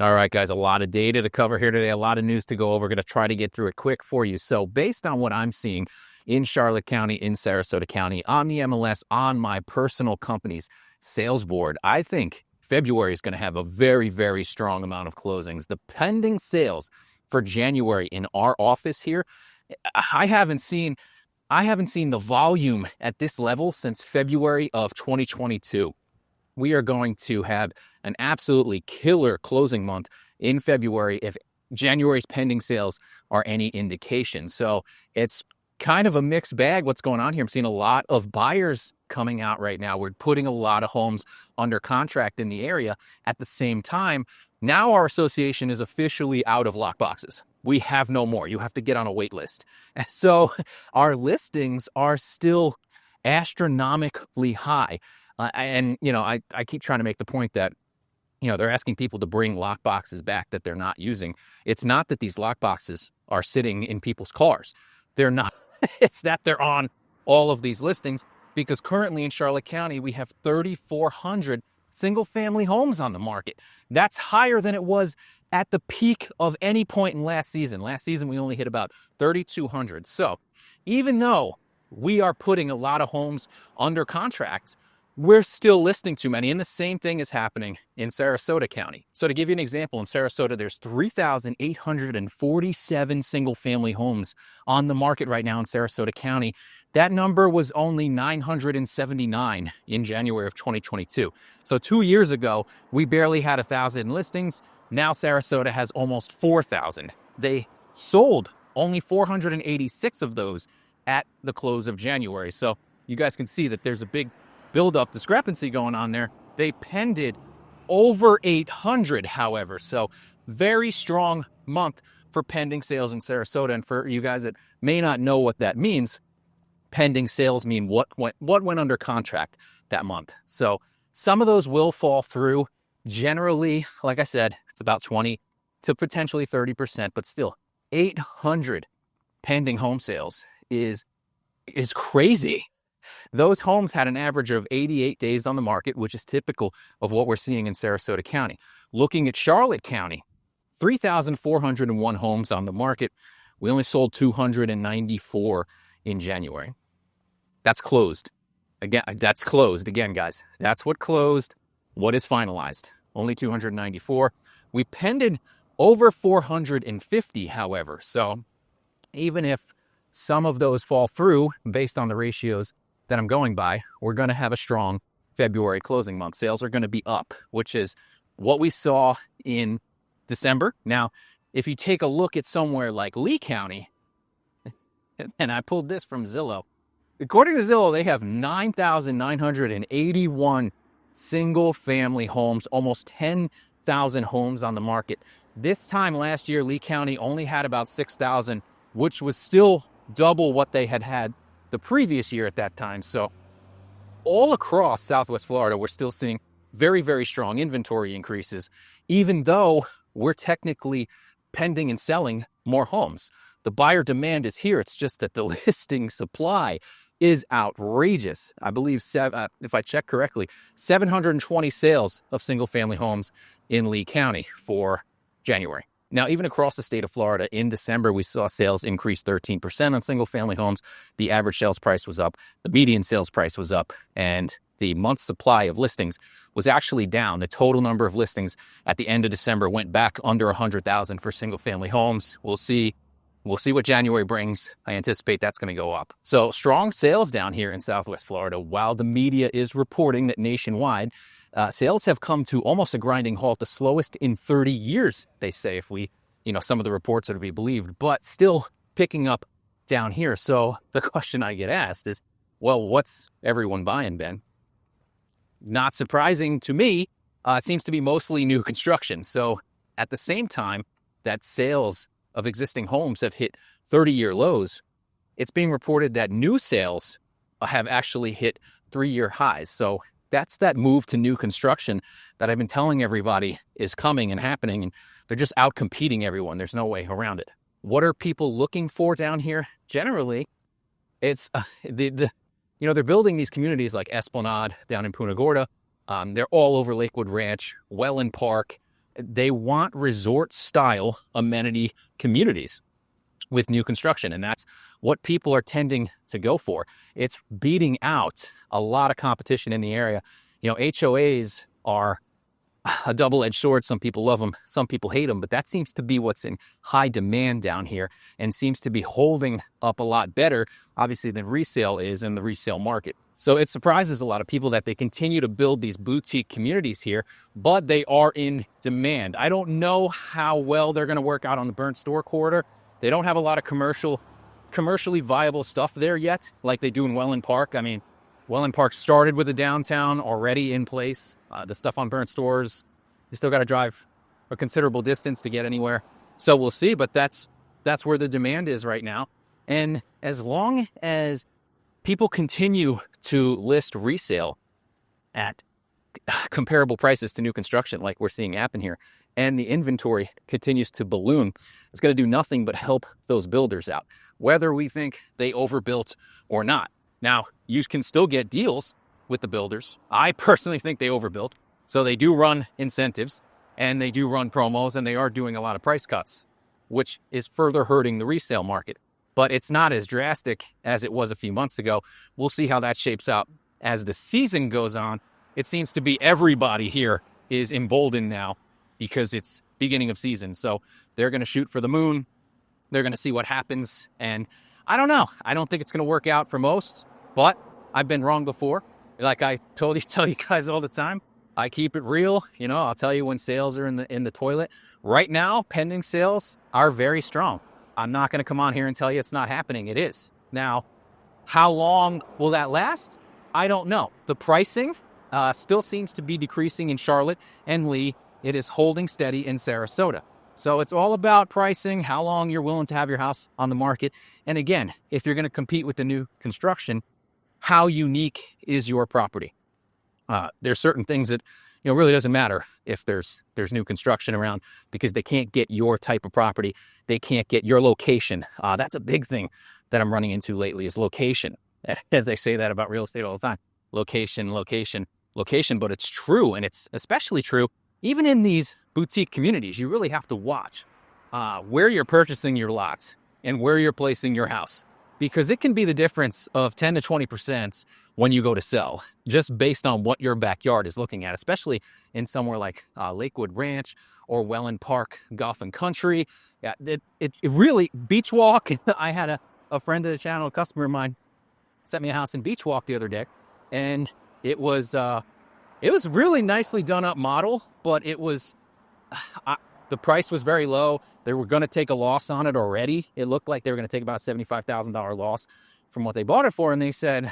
All right, guys, a lot of data to cover here today, a lot of news to go over. Going to try to get through it quick for you. So based on what I'm seeing in Charlotte County, in Sarasota County, on the MLS, on my personal company's sales board, I think February is going to have a very, very strong amount of closings. The pending sales for January in our office here, I haven't seen the volume at this level since February of 2022. We are going to have an absolutely killer closing month in February if January's pending sales are any indication. So it's kind of a mixed bag what's going on here. I'm seeing a lot of buyers coming out right now. We're putting a lot of homes under contract in the area. At the same time, now our association is officially out of lockboxes. We have no more. You have to get on a wait list. So our listings are still astronomically high. And, I keep trying to make the point that, they're asking people to bring lock boxes back that they're not using. It's not that these lock boxes are sitting in people's cars. They're not. It's that they're on all of these listings because currently in Charlotte County, we have 3,400 single-family homes on the market. That's higher than it was at the peak of any point in last season. Last season, we only hit about 3,200. So even though we are putting a lot of homes under contract, we're still listing too many, and the same thing is happening in Sarasota County. So to give you an example, in Sarasota, there's 3,847 single-family homes on the market right now in Sarasota County. That number was only 979 in January of 2022. So 2 years ago, we barely had 1,000 listings. Now Sarasota has almost 4,000. They sold only 486 of those at the close of January. So you guys can see that there's a big build-up discrepancy going on there. They pended over 800, however. So very strong month for pending sales in Sarasota. And for you guys that may not know what that means, pending sales mean what went under contract that month. So some of those will fall through. Generally, like I said, it's about 20 to potentially 30%, but still 800 pending home sales is crazy. Those homes had an average of 88 days on the market, which is typical of what we're seeing in Sarasota County. Looking at Charlotte County, 3,401 homes on the market. We only sold 294 in January. That's closed. Again, that's closed. Again, guys, that's what closed. What is finalized? Only 294. We pended over 450, however. So even if some of those fall through based on the ratios that I'm going by, we're going to have a strong February closing month. Sales are going to be up, which is what we saw in December. Now, if you take a look at somewhere like Lee County, and I pulled this from Zillow, according to Zillow, they have 9,981 single-family homes, almost 10,000 homes on the market. This time last year, Lee County only had about 6,000, which was still double what they had the previous year at that time. So all across Southwest Florida, we're still seeing very, very strong inventory increases, even though we're technically pending and selling more homes. The buyer demand is here. It's just that the listing supply is outrageous. I believe, if I check correctly, 720 sales of single-family homes in Lee County for January. Now, even across the state of Florida, in December, we saw sales increase 13% on single-family homes. The average sales price was up. The median sales price was up. And the month's supply of listings was actually down. The total number of listings at the end of December went back under 100,000 for single-family homes. We'll see what January brings. I anticipate that's going to go up. So strong sales down here in Southwest Florida, while the media is reporting that nationwide, sales have come to almost a grinding halt, the slowest in 30 years, they say, if some of the reports are to be believed, but still picking up down here. So the question I get asked is, well, what's everyone buying, Ben? Not surprising to me, it seems to be mostly new construction. So at the same time that sales of existing homes have hit 30-year lows, it's being reported that new sales have actually hit 3-year highs. So that's that move to new construction that I've been telling everybody is coming and happening, and they're just out competing everyone. There's no way around it. What are people looking for down here? Generally, it's they're building these communities like Esplanade down in Punta Gorda. They're all over Lakewood Ranch, Welland Park. They want resort-style amenity communities with new construction, and that's what people are tending to go for. It's beating out a lot of competition in the area. HOAs are a double-edged sword. Some people love them, some people hate them, but that seems to be what's in high demand down here and seems to be holding up a lot better, obviously, than resale is in the resale market. So it surprises a lot of people that they continue to build these boutique communities here, but they are in demand. I don't know how well they're going to work out on the Burnt Store corridor. They don't have a lot of commercially viable stuff there yet, like they do in Welland Park. I mean, Welland Park started with a downtown already in place. The stuff on Burnt Stores, you still got to drive a considerable distance to get anywhere. So we'll see, but that's where the demand is right now. And as long as people continue to list resale at comparable prices to new construction, like we're seeing happen here, and the inventory continues to balloon, it's going to do nothing but help those builders out, whether we think they overbuilt or not. Now, you can still get deals with the builders. I personally think they overbuilt. So they do run incentives and they do run promos and they are doing a lot of price cuts, which is further hurting the resale market. But it's not as drastic as it was a few months ago. We'll see how that shapes out as the season goes on. It seems to be everybody here is emboldened now because it's beginning of season. So they're going to shoot for the moon. They're going to see what happens. And I don't know. I don't think it's going to work out for most, but I've been wrong before. Like I tell you guys all the time, I keep it real. I'll tell you when sales are in the toilet. Right now, pending sales are very strong. I'm not going to come on here and tell you it's not happening. It is. Now, how long will that last? I don't know. The pricing still seems to be decreasing in Charlotte and Lee. It is holding steady in Sarasota. So it's all about pricing, how long you're willing to have your house on the market. And again, if you're going to compete with the new construction, how unique is your property? There's certain things that really doesn't matter if there's new construction around because they can't get your type of property. They can't get your location. That's a big thing that I'm running into lately is location. As they say that about real estate all the time. Location, location, location. But it's true, and it's especially true even in these boutique communities. You really have to watch where you're purchasing your lots and where you're placing your house, because it can be the difference of 10 to 20% when you go to sell, just based on what your backyard is looking at, especially in somewhere like Lakewood Ranch or Welland Park Golf and Country. Yeah, it really, Beach Walk. I had a friend of the channel, a customer of mine, sent me a house in Beach Walk the other day, and it was really nicely done up model, but it was, the price was very low. They were going to take a loss on it already. It looked like they were going to take about a $75,000 loss from what they bought it for. And they said,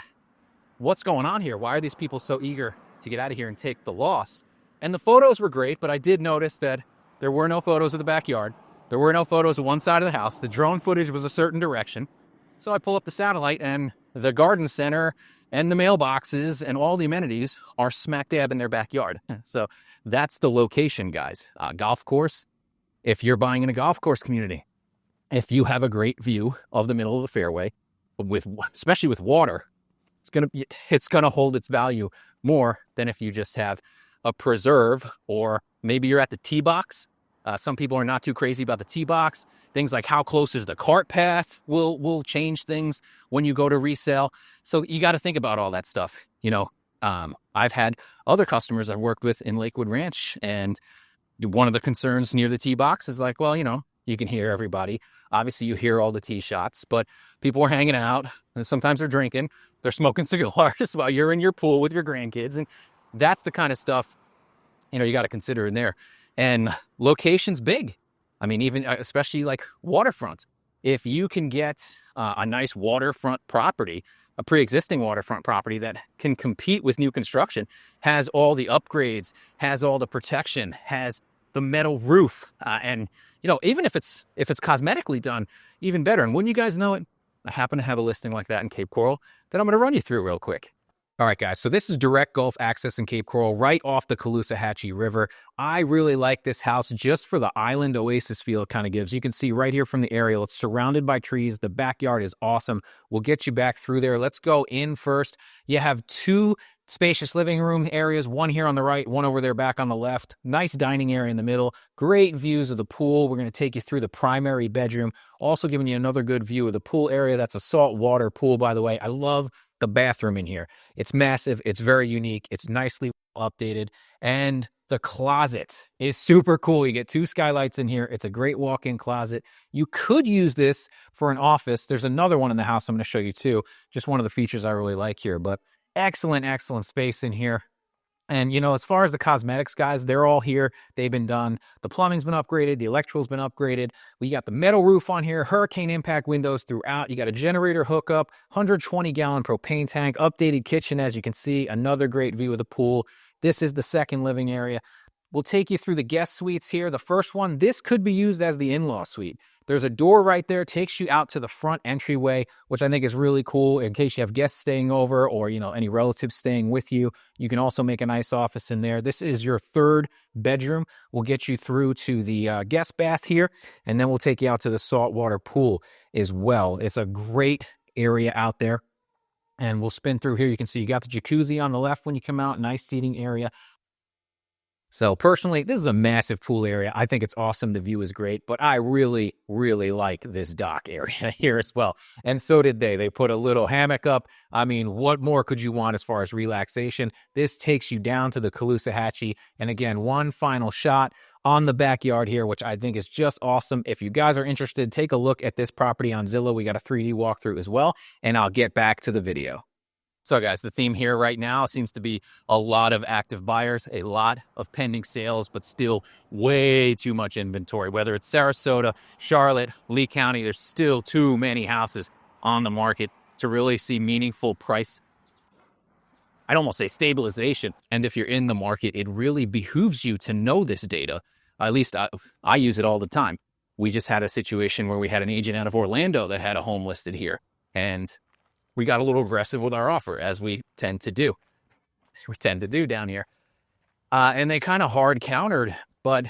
what's going on here? Why are these people so eager to get out of here and take the loss? And the photos were great, but I did notice that there were no photos of the backyard. There were no photos of one side of the house. The drone footage was a certain direction. So I pull up the satellite and the garden center and the mailboxes and all the amenities are smack dab in their backyard. So that's the location, guys. Golf course. If you're buying in a golf course community, if you have a great view of the middle of the fairway, especially with water, it's gonna hold its value more than if you just have a preserve, or maybe you're at the tee box. Some people are not too crazy about the tee box. Things like how close is the cart path will change things when you go to resell. So you got to think about all that stuff. I've had other customers I've worked with in Lakewood Ranch, and one of the concerns near the tee box is like, well, you can hear everybody. Obviously, you hear all the tee shots, but people are hanging out, and sometimes they're drinking. They're smoking cigars while you're in your pool with your grandkids, and that's the kind of stuff you got to consider in there. And location's big. I mean, even especially like waterfront. If you can get a nice waterfront property, a pre-existing waterfront property that can compete with new construction, has all the upgrades, has all the protection, has the metal roof, and even if it's cosmetically done, even better. And wouldn't you guys know it, I happen to have a listing like that in Cape Coral that I'm going to run you through real quick. All right, guys, so this is direct Gulf access in Cape Coral, right off the Caloosahatchee River. I really like this house just for the island oasis feel it kind of gives. You can see right here from the aerial, it's surrounded by trees. The backyard is awesome. We'll get you back through there. Let's go in first. You have two Spacious living room areas, one here on the right, one over there back on the left. Nice dining area in the middle. Great views of the pool. We're going to take you through the primary bedroom. Also giving you another good view of the pool area. That's a saltwater pool, by the way. I love the bathroom in here. It's massive. It's very unique. It's nicely updated. And the closet is super cool. You get 2 skylights in here. It's a great walk-in closet. You could use this for an office. There's another one in the house I'm going to show you too. Just one of the features I really like here, but excellent space in here. And, you know, as far as the cosmetics, guys, they're all here. They've been done. The plumbing's been upgraded. The electrical's been upgraded. We got the metal roof on here, hurricane impact windows throughout. You got a generator hookup, 120-gallon propane tank, updated kitchen, as you can see. Another great view of the pool. This is the second living area. We'll take you through the guest suites here. The first one, this could be used as the in-law suite. There's a door right there, takes you out to the front entryway, which I think is really cool in case you have guests staying over or, you know, any relatives staying with you. You can also make a nice office in there. This is your third bedroom. We'll get you through to the guest bath here, and then we'll take you out to the saltwater pool as well. It's a great area out there. And we'll spin through here. You can see you got the jacuzzi on the left when you come out, nice seating area. So personally, this is a massive pool area. I think it's awesome. The view is great, but I really like this dock area here as well. And so did they. They put a little hammock up. I mean, what more could you want as far as relaxation? This takes you down to the Caloosahatchee. And again, one final shot on the backyard here, which I think is just awesome. If you guys are interested, take a look at this property on Zillow. We got a 3D walkthrough as well, and I'll get back to the video. So guys, the theme here right now seems to be a lot of active buyers, a lot of pending sales, but still way too much inventory. Whether it's Sarasota, Charlotte, Lee County, there's still too many houses on the market to really see meaningful price, I'd almost say stabilization. And if you're in the market, it really behooves you to know this data. At least I use it all the time. We just had a situation where we had an agent out of Orlando that had a home listed here, and we got a little aggressive with our offer, as we tend to do. We tend to do down here. And they kind of hard countered. But,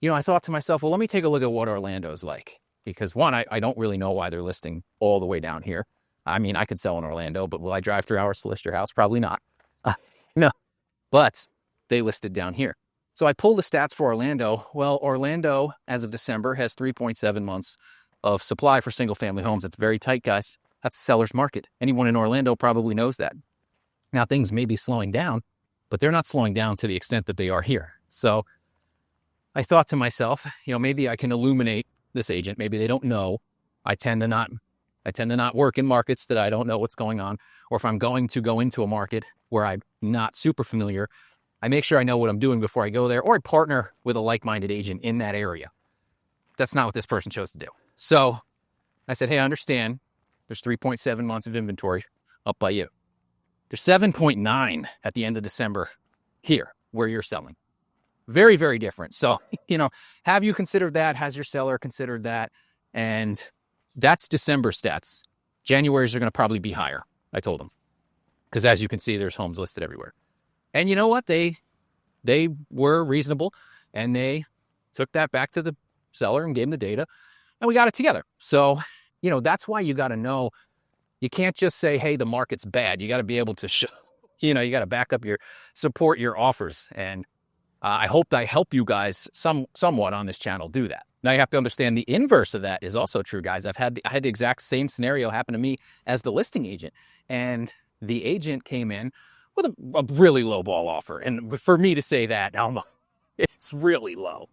you know, I thought to myself, well, let me take a look at what Orlando's like. Because one, I don't really know why they're listing all the way down here. I mean, I could sell in Orlando, but will I drive 3 hours to list your house? Probably not. No. But they listed down here. So I pulled the stats for Orlando. Well, Orlando, as of December, has 3.7 months of supply for single-family homes. It's very tight, guys. That's a seller's market. Anyone in Orlando probably knows that. Now, things may be slowing down, but they're not slowing down to the extent that they are here. So I thought to myself, you know, maybe I can illuminate this agent. Maybe they don't know. I tend to not work in markets that I don't know what's going on. Or if I'm going to go into a market where I'm not super familiar, I make sure I know what I'm doing before I go there, or I partner with a like-minded agent in that area. That's not what this person chose to do. So I said, hey, I understand. There's 3.7 months of inventory up by you. There's 7.9 at the end of December here where you're selling. Very, very different. So, you know, have you considered that? Has your seller considered that? And that's December stats. January's are going to probably be higher, I told them. Because as you can see, there's homes listed everywhere. And you know what? They were reasonable, and they took that back to the seller and gave him the data, and we got it together. So, you know, that's why you got to know, you can't just say, hey, the market's bad. You got to be able to show, you know, you got to back up support your offers. And I hope I help you guys somewhat on this channel do that. Now you have to understand the inverse of that is also true, guys. I had the exact same scenario happen to me as the listing agent. And the agent came in with a really low ball offer. And for me to say that, it's really low.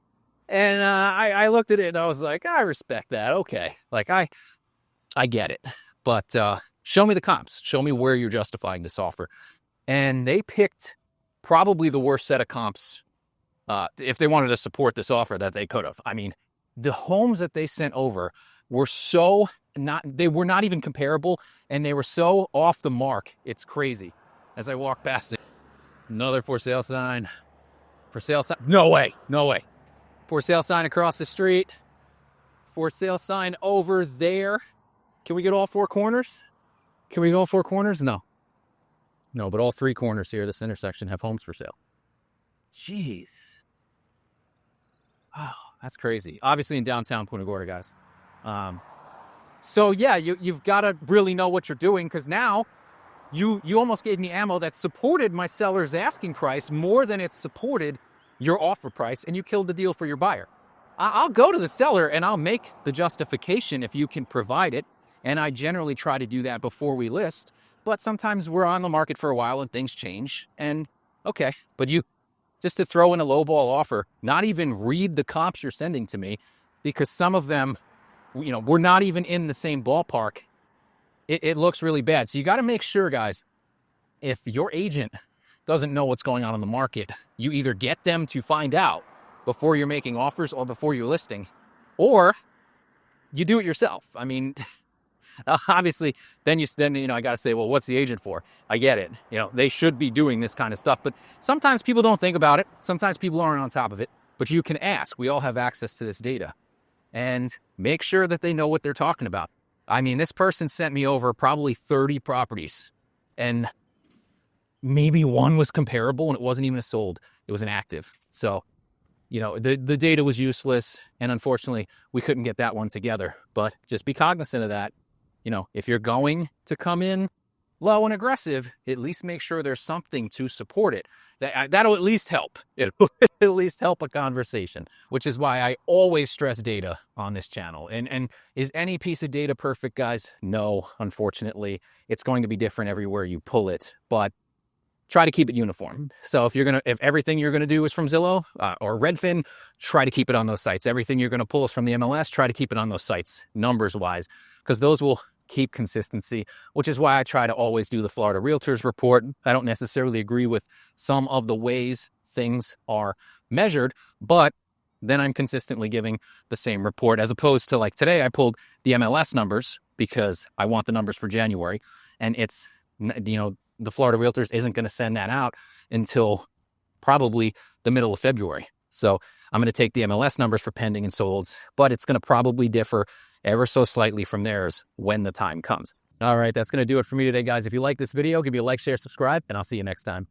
And I looked at it and I was like, I respect that. Okay. Like I get it. But show me the comps. Show me where you're justifying this offer. And they picked probably the worst set of comps if they wanted to support this offer that they could have. I mean, the homes that they sent over were they were not even comparable, and they were so off the mark. It's crazy. As I walk past it, another for sale sign. For sale sign. No way. For sale sign across the street. For sale sign over there. Can we get all 4 corners? No, but all 3 corners here, this intersection, have homes for sale. Jeez. Oh, that's crazy. Obviously in downtown Punta Gorda, guys. So yeah, you've got to really know what you're doing, because now you almost gave me ammo that supported my seller's asking price more than it supported your offer price, and you killed the deal for your buyer. I'll go to the seller and I'll make the justification if you can provide it, and I generally try to do that before we list. But sometimes we're on the market for a while and things change, and okay, but you just to throw in a lowball offer, not even read the comps you're sending to me, because some of them, we're not even in the same ballpark. It looks really bad. So you got to make sure, guys, if your agent doesn't know what's going on in the market, you either get them to find out before you're making offers or before you're listing, or you do it yourself. I mean, obviously, then I got to say, well, what's the agent for? I get it. They should be doing this kind of stuff, but sometimes people don't think about it. Sometimes people aren't on top of it, but you can ask. We all have access to this data, and make sure that they know what they're talking about. I mean, this person sent me over probably 30 properties, and maybe one was comparable, and it wasn't even a sold. It was an active. So, the data was useless, and unfortunately, we couldn't get that one together. But just be cognizant of that. If you're going to come in low and aggressive, at least make sure there's something to support it. That'll at least help. It'll at least help a conversation, which is why I always stress data on this channel. And is any piece of data perfect, guys? No, unfortunately. It's going to be different everywhere you pull it, but try to keep it uniform. So if everything you're gonna do is from Zillow or Redfin, try to keep it on those sites. Everything you're gonna pull is from the MLS, try to keep it on those sites, numbers-wise, because those will keep consistency, which is why I try to always do the Florida Realtors report. I don't necessarily agree with some of the ways things are measured, but then I'm consistently giving the same report, as opposed to like today, I pulled the MLS numbers because I want the numbers for January, and it's, the Florida Realtors isn't going to send that out until probably the middle of February. So I'm going to take the MLS numbers for pending and solds, but it's going to probably differ ever so slightly from theirs when the time comes. All right, that's going to do it for me today, guys. If you like this video, give me a like, share, subscribe, and I'll see you next time.